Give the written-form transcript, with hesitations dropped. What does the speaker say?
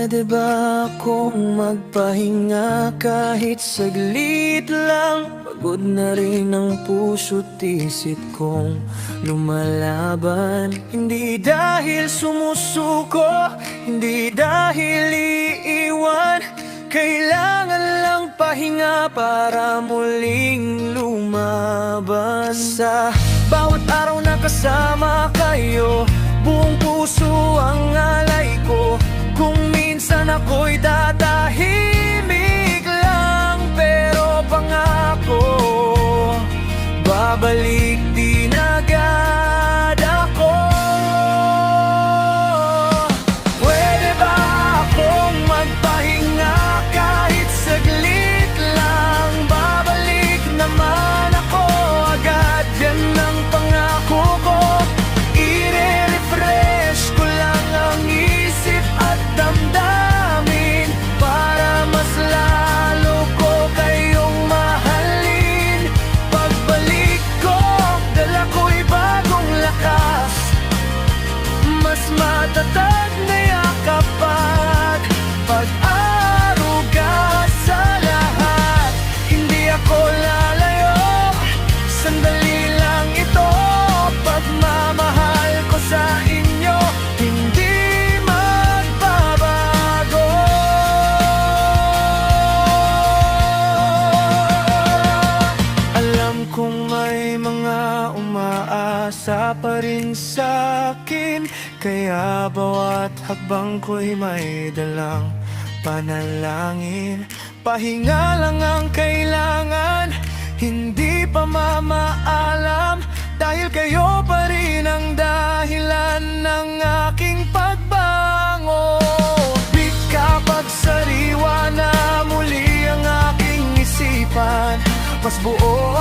Pwede ba akong magpahinga kahit saglit lang? Pagod na rin ang puso't isip kong lumalaban. Hindi dahil sumusuko, hindi dahil iiwan. Kailangan lang pahinga para muling lumaban. Sa bawat araw na kasama kayo, buong puso ang alay ko. Kung minsan ako'y tatahimik lang, pero pangako, babalik din agad ako. Pwede ba akong magpahinga kahit saglit lang? Babalik naman ako agad, yan ang pangako ko. I-refresh ko lang ang isip at damdamin para mas lalo ko kayong mahalin. Pagbalik ko, dala ko'y bagong lakas, mas matatag na yakap at pag-aruga sa lahat. Hindi ako lalayo, sandali lang ito. Pagmamahal ko sa inyo, hindi magbabago. Alam kong may mga umaasa pa rin sa'kin, kaya bawat hakbang ko'y may dalang panalangin. Pahinga lang ang kailangan, hindi pa mamaalam, dahil kayo pa rin ang dahilan ng aking pagbango. Big kapag sariwa na muli ang aking isipan, mas buo